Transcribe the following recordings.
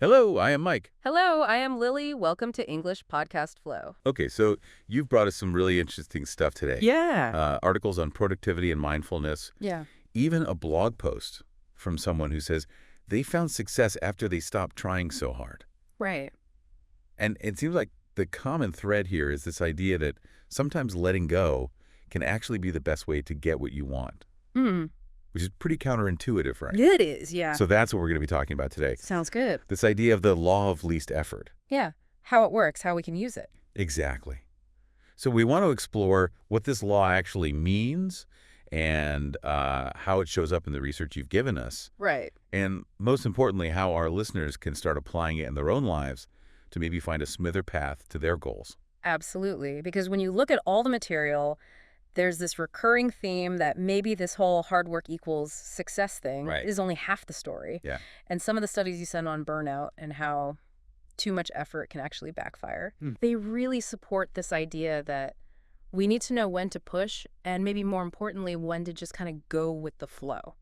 Hello, I am Mike. Hello, I am Lily. Welcome to English Podcast Flow. Okay, so you've brought us some really interesting stuff today. Yeah. Articles on productivity and mindfulness, Yeah. even a blog post from someone who says they found success after they stopped trying so hard. Right. And it seems like the common thread here is this idea that sometimes letting go can actually be the best way to get what you want, Hmm. which is pretty counterintuitive, right? It is, yeah. So that's what we're going to be talking about today. Sounds good. This idea of the law of least effort. Yeah. How it works, how we can use it. Exactly. So we want to explore what this law actually means and how it shows up in the research you've given us. Right. And most importantly, how our listeners can start applying it in their own lives to maybe find a smoother path to their goals. Absolutely. Because when you look at all the material, there's this recurring theme that maybe this whole hard work equals success thing Right. is only half the story. Yeah. And some of the studies you sent on burnout and how too much effort can actually backfire, Hmm. they really support this idea that we need to know when to push and maybe more importantly, when to just kind of go with the flow.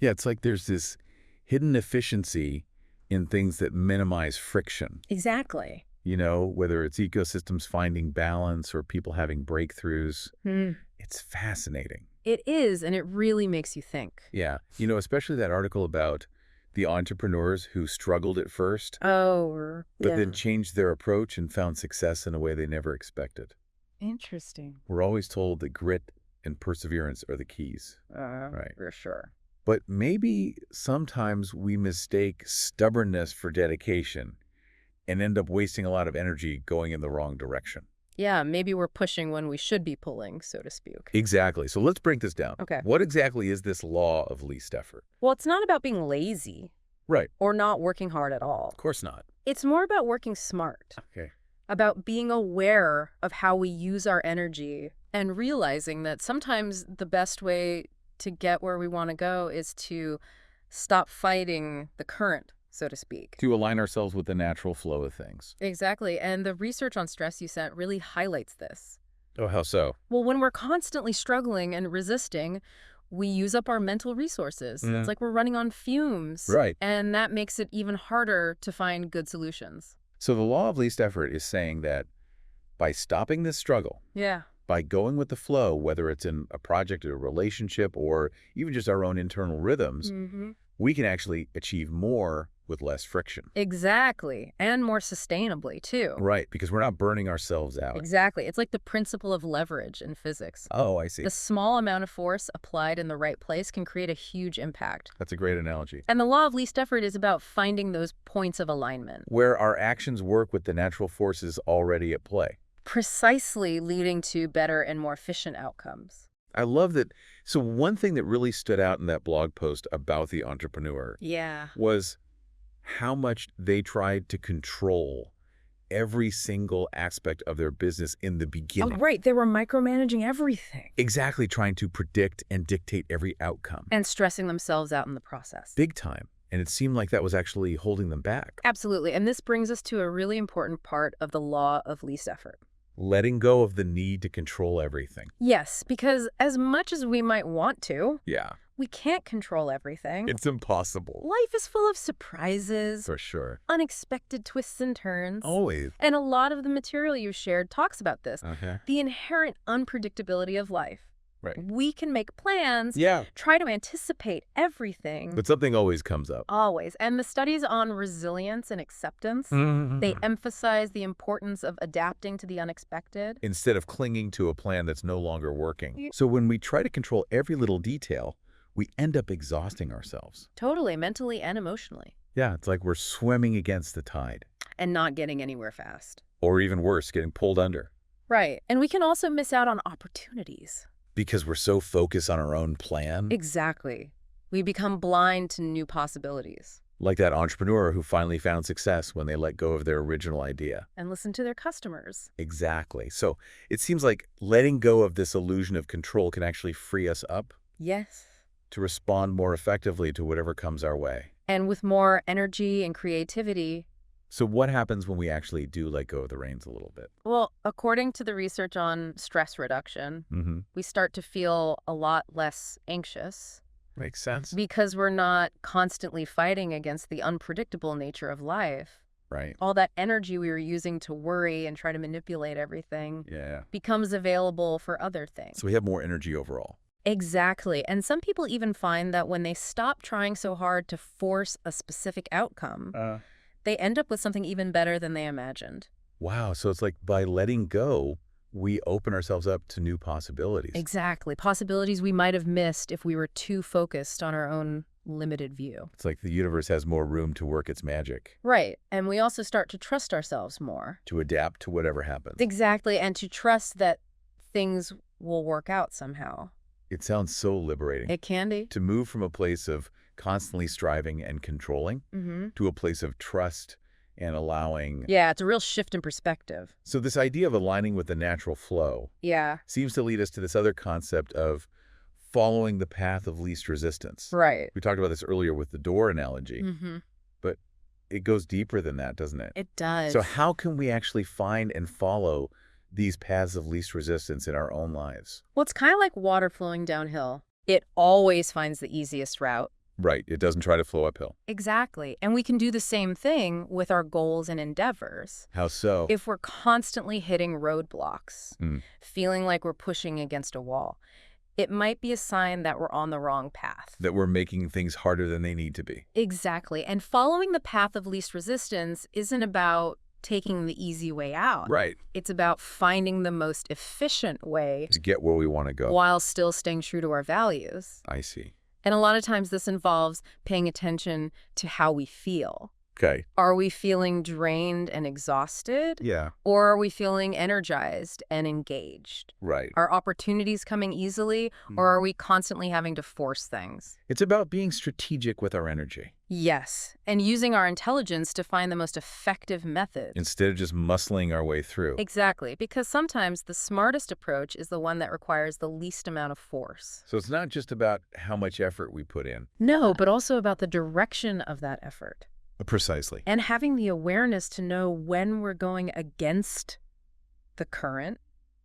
Yeah, it's like there's this hidden efficiency in things that minimize friction, Exactly. whether it's ecosystems finding balance or people having breakthroughs. Hmm. It's fascinating. It is, and it really makes you think. Yeah. Especially that article about the entrepreneurs who struggled at first, Oh, but then changed their approach and found success in a way they never expected. Interesting. We're always told that grit and perseverance are the keys. Right. For sure. But maybe sometimes we mistake stubbornness for dedication and end up wasting a lot of energy going in the wrong direction. Yeah, maybe we're pushing when we should be pulling, so to speak. Exactly. So let's break this down. Okay. What exactly is this law of least effort? Well, it's not about being lazy Right. or not working hard at all. Of course not. It's more about working smart, Okay. about being aware of how we use our energy and realizing that sometimes the best way to get where we want to go is to stop fighting the current, so to speak. To align ourselves with the natural flow of things. Exactly. And the research on stress you sent really highlights this. Oh, how so? Well, when we're constantly struggling and resisting, we use up our mental resources. Yeah. It's like we're running on fumes. Right. And that makes it even harder to find good solutions. So the law of least effort is saying that by stopping this struggle, Yeah. by going with the flow, whether it's in a project or a relationship or even just our own internal rhythms, Mm-hmm. we can actually achieve more with less friction. Exactly. And more sustainably, too. Right, because we're not burning ourselves out. Exactly. It's like the principle of leverage in physics. Oh, I see. The small amount of force applied in the right place can create a huge impact. That's a great analogy. And the law of least effort is about finding those points of alignment, Where our actions work with the natural forces already at play. precisely leading to better and more efficient outcomes. I love that. So one thing that really stood out in that blog post about the entrepreneur Yeah. was how much they tried to control every single aspect of their business in the Oh, beginning. right. They were micromanaging everything Exactly, trying to predict and dictate every outcome. and stressing themselves out in the process. Big time. And it seemed like that was actually holding them back. Absolutely. And this brings us to a really important part of the law of least effort. Letting go of the need to control everything. Yes, because as much as we might want to, Yeah. we can't control everything. It's impossible. Life is full of surprises, For sure. unexpected twists and turns. Always. And a lot of the material you shared talks about this, Okay. the inherent unpredictability of life. Right. We can make plans, Yeah. try to anticipate everything, But something always comes up. always. And the studies on resilience and acceptance, Mm-hmm. they emphasize the importance of adapting to the unexpected. Instead of clinging to a plan that's no longer working. Yeah. So when we try to control every little detail, we end up exhausting ourselves. Totally, mentally and emotionally, Yeah, it's like we're swimming against the tide. and not getting anywhere fast. Or even worse, getting pulled under. Right. And we can also miss out on opportunities. Because we're so focused on our own plan. Exactly. We become blind to new possibilities Like that entrepreneur who finally found success when they let go of their original idea. and listen to their customers. Exactly. So it seems like letting go of this illusion of control can actually free us up Yes. to respond more effectively to whatever comes our way. And with more energy and creativity. So what happens when we actually do let go of the reins a little bit? Well, according to the research on stress reduction, Mm-hmm. we start to feel a lot less anxious, Makes sense. because we're not constantly fighting against the unpredictable nature of life. Right. All that energy we were using to worry and try to manipulate everything Yeah. becomes available for other things. So we have more energy overall. Exactly. And some people even find that when they stop trying so hard to force a specific outcome, they end up with something even better than they imagined. Wow. So it's like by letting go, we open ourselves up to new possibilities. Exactly. Possibilities we might have missed if we were too focused on our own limited view. It's like the universe has more room to work its magic, Right. And we also start to trust ourselves more. to adapt to whatever happens. Exactly. And to trust that things will work out somehow. It sounds so liberating. It can be. To move from a place of constantly striving and controlling to a place of trust and allowing. Yeah, it's a real shift in perspective. So this idea of aligning with the natural flow Yeah. seems to lead us to this other concept of following the path of least resistance. Right. We talked about this earlier with the door analogy, Mm-hmm. but it goes deeper than that, doesn't it? It does. So how can we actually find and follow these paths of least resistance in our own lives? Well, it's kind of like water flowing downhill. It always finds the easiest route. Right. It doesn't try to flow uphill. Exactly. And we can do the same thing with our goals and endeavors. How so? If we're constantly hitting roadblocks, Mm. feeling like we're pushing against a wall, it might be a sign that we're on the wrong path. That we're making things harder than they need to be. Exactly. And following the path of least resistance isn't about taking the easy way out. Right. It's about finding the most efficient way To get where we want to go. while still staying true to our values. I see. And a lot of times this involves paying attention to how we feel. Okay. Are we feeling drained and exhausted? Yeah. Or are we feeling energized and engaged? Right. Are opportunities coming easily, or are we constantly having to force things? It's about being strategic with our energy Yes, and using our intelligence to find the most effective method. instead of just muscling our way through. Exactly, because sometimes the smartest approach is the one that requires the least amount of force. So it's not just about how much effort we put in. No, but also about the direction of that effort. Precisely. And having the awareness to know when we're going against the current.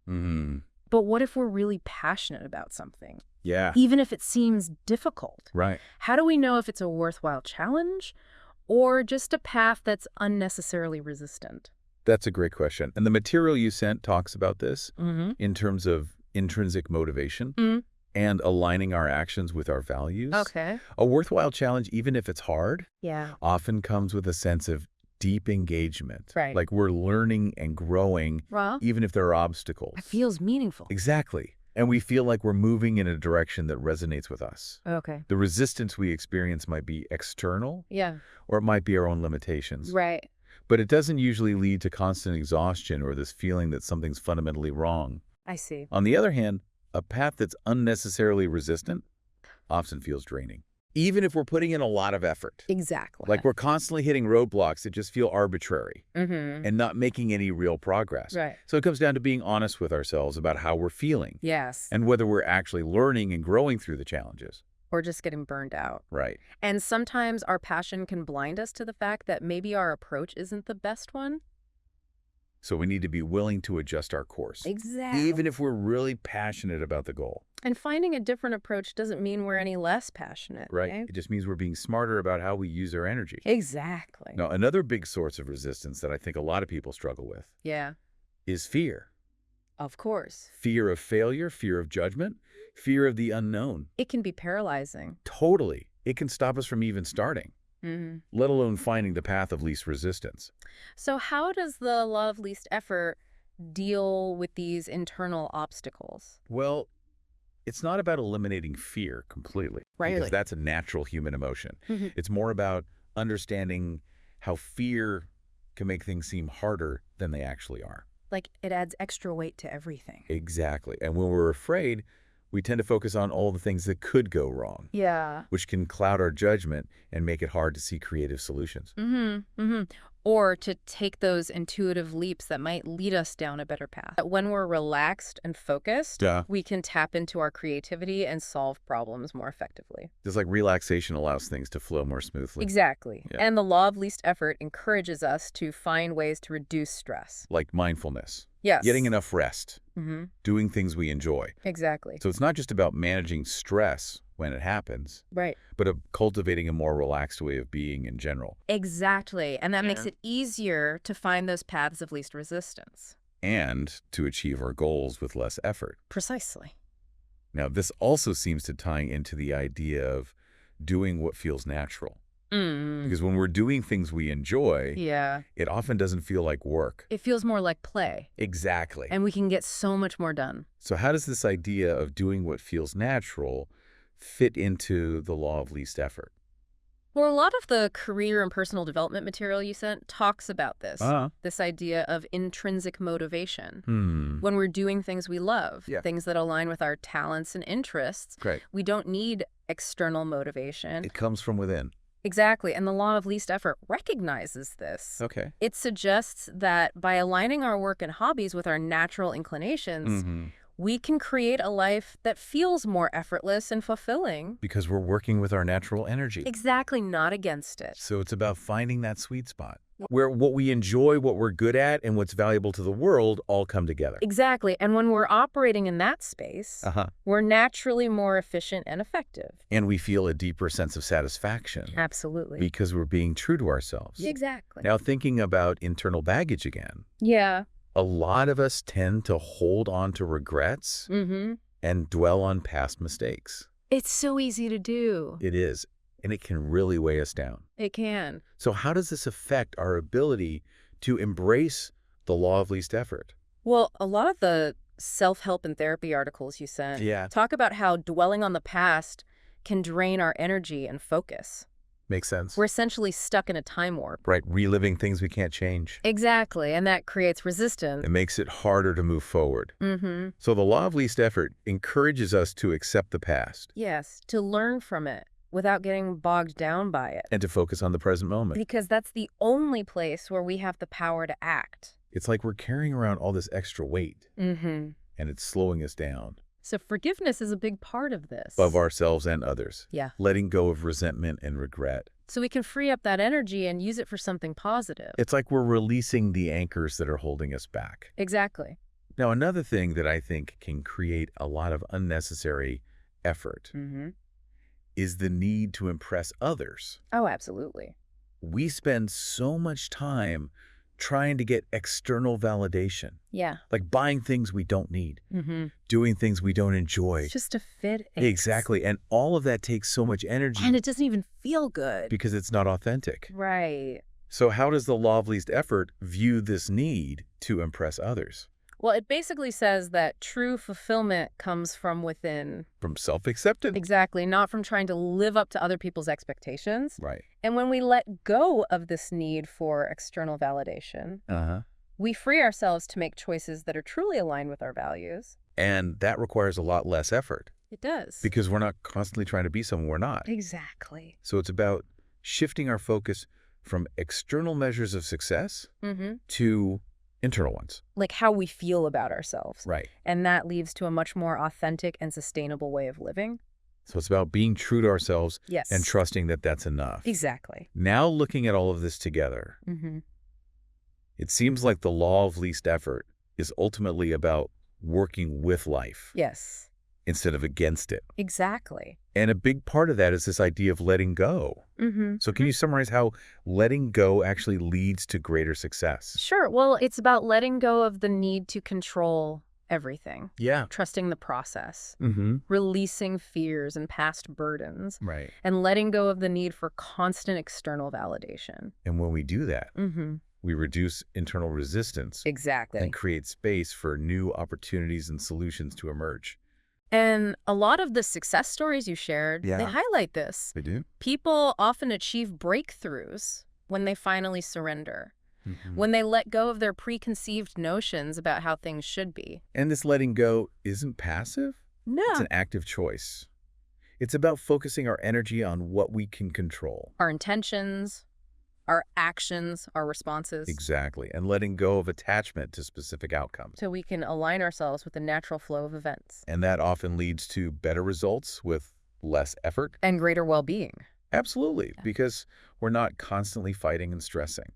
Mm-hmm. But what if we're really passionate about something, Yeah. even if it seems difficult? Right. How do we know if it's a worthwhile challenge or just a path that's unnecessarily resistant? That's a great question. And the material you sent talks about this Mm-hmm. in terms of intrinsic motivation Mm. and aligning our actions with our values. Okay. A worthwhile challenge, even if it's hard, Yeah. often comes with a sense of deep engagement. Right. Like we're learning and growing, Well, even if there are obstacles. it feels meaningful. Exactly. And we feel like we're moving in a direction that resonates with us. Okay. The resistance we experience might be external, Yeah. or it might be our own limitations. Right. But it doesn't usually lead to constant exhaustion or this feeling that something's fundamentally wrong. I see. On the other hand, a path that's unnecessarily resistant often feels draining. Even if we're putting in a lot of effort. Exactly. Like we're constantly hitting roadblocks that just feel arbitrary Mm-hmm. and not making any real progress. Right. So it comes down to being honest with ourselves about how we're feeling Yes. and whether we're actually learning and growing through the challenges. Or just getting burned out. Right. And sometimes our passion can blind us to the fact that maybe our approach isn't the best one. So we need to be willing to adjust our course, Exactly. even if we're really passionate about the goal. And finding a different approach doesn't mean we're any less passionate. Right. Okay? It just means we're being smarter about how we use our energy. Exactly. Now, another big source of resistance that I think a lot of people struggle with Yeah. is fear. Of course. Fear of failure, fear of judgment, fear of the unknown. It can be paralyzing. Totally. It can stop us from even starting, Mm-hmm. let alone finding the path of least resistance. So how does the law of least effort deal with these internal obstacles? Well, it's not about eliminating fear completely, Right. because that's a natural human emotion. Mhm. It's more about understanding how fear can make things seem harder than they actually are. Like it adds extra weight to everything. Exactly. And when we're afraid, we tend to focus on all the things that could go wrong, Yeah. which can cloud our judgment and make it hard to see creative solutions. Mm-hmm. Mm-hmm. Or to take those intuitive leaps that might lead us down a better path. When we're relaxed and focused, Yeah. we can tap into our creativity and solve problems more effectively. Just like relaxation allows things to flow more smoothly. Exactly. Yeah. And the law of least effort encourages us to find ways to reduce stress. Like mindfulness, Yes. getting enough rest, Mm-hmm. doing things we enjoy. Exactly. So it's not just about managing stress, when it happens, Right. but of cultivating a more relaxed way of being in general, Exactly. And that makes Yeah. it easier to find those paths of least resistance. and to achieve our goals with less effort. Precisely. Now, this also seems to tie into the idea of doing what feels natural. Because when we're doing things we enjoy, Yeah. it often doesn't feel like work. It feels more like play, Exactly. and we can get so much more done. So how does this idea of doing what feels natural fit into the law of least effort? Well, a lot of the career and personal development material you sent talks about this. This idea of intrinsic motivation. When we're doing things we love, Yeah. things that align with our talents and interests, Great. we don't need external motivation. It comes from within. Exactly. And the law of least effort recognizes this. Okay. It suggests that by aligning our work and hobbies with our natural inclinations, we can create a life that feels more effortless and fulfilling. Because we're working with our natural energy. Exactly, not against it. So it's about finding that sweet spot where what we enjoy, what we're good at, and what's valuable to the world all come together. Exactly. And when we're operating in that space, Uh-huh. we're naturally more efficient and effective. And we feel a deeper sense of satisfaction Absolutely. because we're being true to ourselves. Exactly. Now, thinking about internal baggage again, Yeah. a lot of us tend to hold on to regrets and dwell on past mistakes. It's so easy to do. It is, and it can really weigh us down. It can. So how does this affect our ability to embrace the law of least effort? Well, a lot of the self-help and therapy articles you sent Yeah. talk about how dwelling on the past can drain our energy and focus. Makes sense. We're essentially stuck in a time warp. Right, reliving things we can't change. Exactly, and that creates resistance. It makes it harder to move forward. Mm-hmm. So the law of least effort encourages us to accept the past Yes, to learn from it without getting bogged down by it. and to focus on the present moment. Because that's the only place where we have the power to act. It's like we're carrying around all this extra weight Mm-hmm. and it's slowing us down So forgiveness is a big part of this. above ourselves and others. Yeah. Letting go of resentment and regret. So we can free up that energy and use it for something positive. It's like we're releasing the anchors that are holding us back. Exactly. Now, another thing that I think can create a lot of unnecessary effort Mm-hmm. is the need to impress others. Oh, absolutely. We spend so much time trying to get external validation, Yeah. like buying things we don't need, Mm-hmm. doing things we don't enjoy. It's just to fit in. Exactly. And all of that takes so much energy And it doesn't even feel good. because it's not authentic. Right. So how does the law of least effort view this need to impress others? Well, it basically says that true fulfillment comes from within. From self-acceptance? Exactly. Not from trying to live up to other people's expectations. Right. And when we let go of this need for external validation, Uh-huh. we free ourselves to make choices that are truly aligned with our values. And that requires a lot less effort It does. because we're not constantly trying to be someone we're not. Exactly. So it's about shifting our focus from external measures of success Mm-hmm. to internal ones. Like how we feel about ourselves. Right. And that leads to a much more authentic and sustainable way of living. So it's about being true to ourselves Yes. and trusting that that's enough. Exactly. Now looking at all of this together, Mm-hmm. it seems like the law of least effort is ultimately about working with life Yes. instead of against it. Exactly. And a big part of that is this idea of letting go. Mm-hmm. So can you summarize how letting go actually leads to greater success? Sure. Well, it's about letting go of the need to control everything, Yeah. trusting the process, Mm-hmm. releasing fears and past burdens, Right. and letting go of the need for constant external validation. And when we do that, Mm-hmm. we reduce internal resistance Exactly. and create space for new opportunities and solutions to emerge. And a lot of the success stories you shared, they Yeah. highlight this. They do? People often achieve breakthroughs when they finally surrender, Mm-hmm. when they let go of their preconceived notions about how things should be. And this letting go isn't passive. No. It's an active choice. It's about focusing our energy on what we can control. Our intentions, our actions, our responses. Exactly. And letting go of attachment to specific outcomes. So we can align ourselves with the natural flow of events. And that often leads to better results with less effort. And greater well-being. Absolutely. Because we're not constantly fighting and stressing.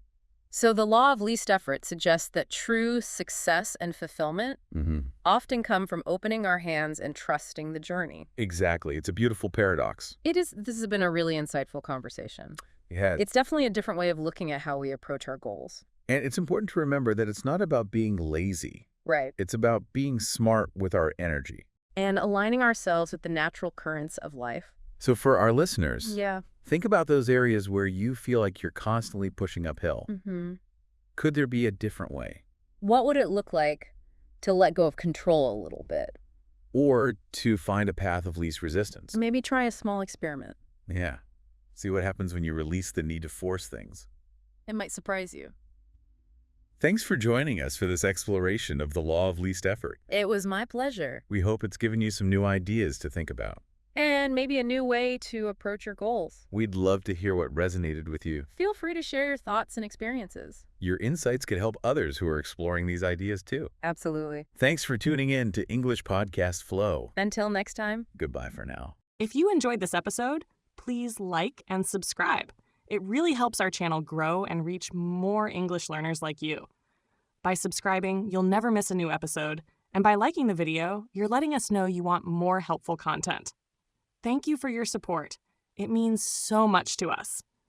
So the law of least effort suggests that true success and fulfillment Mm-hmm. often come from opening our hands and trusting the journey. Exactly. It's a beautiful paradox. This has been a really insightful conversation. Yeah. It's definitely a different way of looking at how we approach our goals. And it's important to remember that it's not about being lazy. Right. It's about being smart with our energy. And aligning ourselves with the natural currents of life. So for our listeners, Yeah. think about those areas where you feel like you're constantly pushing uphill. Mm-hmm. Could there be a different way? What would it look like to let go of control a little bit? Or to find a path of least resistance? Maybe try a small experiment. Yeah. See what happens when you release the need to force things. It might surprise you. Thanks for joining us for this exploration of the law of least effort. It was my pleasure. We hope it's given you some new ideas to think about. And maybe a new way to approach your goals. We'd love to hear what resonated with you. Feel free to share your thoughts and experiences. Your insights could help others who are exploring these ideas too. Absolutely. Thanks for tuning in to English Podcast Flow. Until next time. Goodbye for now. If you enjoyed this episode, please like and subscribe. It really helps our channel grow and reach more English learners like you. By subscribing, you'll never miss a new episode, and by liking the video, you're letting us know you want more helpful content. Thank you for your support. It means so much to us.